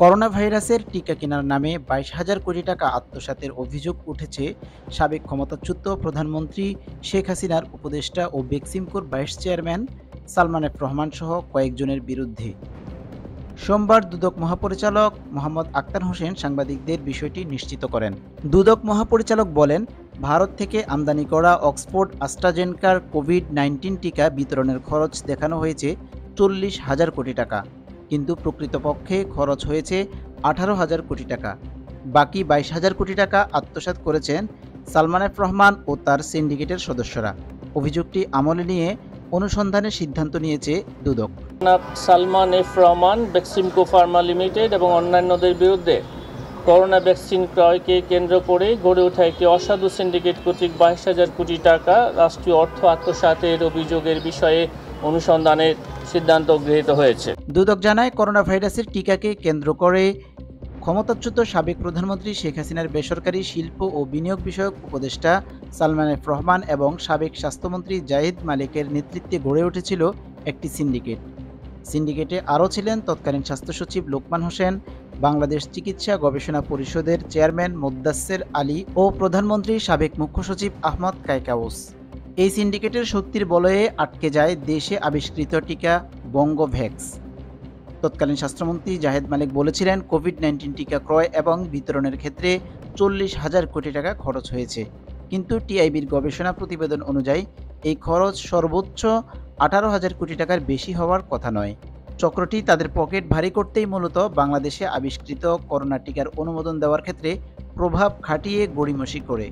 Corona ভাইরাসের টিকা কেনার নামে ২২,০০০ কোটি টাকা আত্মসাতের অভিযোগ উঠেছে সাবেক ক্ষমতাচ্যুত প্রধানমন্ত্রী শেখ হাসিনার উপদেষ্টা ও বেক্সিমকোর vice chairman Salman F Rahman সহ কয়েকজনের বিরুদ্ধে। সোমবার দুদক মহাপরিচালক মোহাম্মদ আক্তার হোসেন সাংবাদিকদের বিষয়টি নিশ্চিত করেন। দুদক মহাপরিচালক বলেন, ভারত থেকে আমদানি করা অক্সফোর্ড অ্যাস্ট্রাজেনেকার কোভিড-19 টিকা বিতরণের খরচ দেখানো হয়েছে ৪০,০০০ কোটি টাকা, কিন্তু প্রকৃতপক্ষে খরচ হয়েছে ১৮,০০০ কোটি টাকা। বাকি ২২,০০০ কোটি টাকা আত্মসাৎ করেছেন সালমান এফ রহমান ও তার সিন্ডিকেটের সদস্যরা। অভিযোগটি আমলে নিয়ে অনুসন্ধানের সিদ্ধান্ত নিয়েছে দুদক। Salman F Rahman, Beximco pharma limited এবং অন্যান্যদের বিরুদ্ধে করোনা ভ্যাকসিন ক্রয়কে কেন্দ্র করে গড়ে ওঠা একটি অসাধু সিন্ডিকেট কর্তৃক ২২,০০০ কোটি টাকা রাষ্ট্রীয় অর্থ আত্মসাতের অভিযোগের বিষয়ে অনুসন্ধানের সিদ্ধান্ত গৃহীত হয়েছে। দুদক জানায়, করোনা ভাইরাসের টিকাকে কেন্দ্র করে ক্ষমতাচ্যুত সাবেক প্রধানমন্ত্রী শেখ হাসিনার বেসরকারি শিল্প ও বিনিয়োগ বিষয়ক উপদেষ্টা সালমান এফ রহমান এবং সাবেক স্বাস্থ্যমন্ত্রী জাহিদ মালিকের নেতৃত্বে গড়ে উঠেছিল একটি সিন্ডিকেট। সিন্ডিকেটে আরও ছিলেন তৎকালীন স্বাস্থ্য সচিব লোকমান হোসেন, বাংলাদেশ চিকিৎসা গবেষণা পরিষদের চেয়ারম্যান মোদ্দাসের আলী ও প্রধানমন্ত্রীর সাবেক মুখ্য সচিব আহমদ কায়কাউস। এই সিন্ডিকেটের শক্তির বলয়ে আটকে যায় দেশে আবিষ্কৃত টিকা বঙ্গভ্যাক্স। তৎকালীন স্বাস্থ্যমন্ত্রী জাহেদ মালিক বলেছিলেন, কোভিড-19 টিকা ক্রয় এবং বিতরণের ক্ষেত্রে ৪০,০০০ কোটি টাকা খরচ হয়েছে, কিন্তু টিআইবির গবেষণা প্রতিবেদন অনুযায়ী এই খরচ সর্বোচ্চ ১৮,০০০ কোটি টাকার বেশি হওয়ার কথা নয়। চক্রটি তাদের পকেট ভারী করতেই মূলত বাংলাদেশে আবিষ্কৃত করোনা টিকার অনুমোদন দেওয়ার ক্ষেত্রে প্রভাব খাটিয়ে গড়িমসি করে।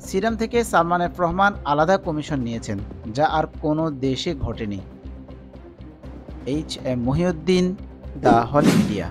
সিরাম থেকে সালমান এফ রহমান আলাদা কমিশন নিয়েছেন, যা আর কোনো দেশে ঘটেনি। H M Mohiuddin, the holy media.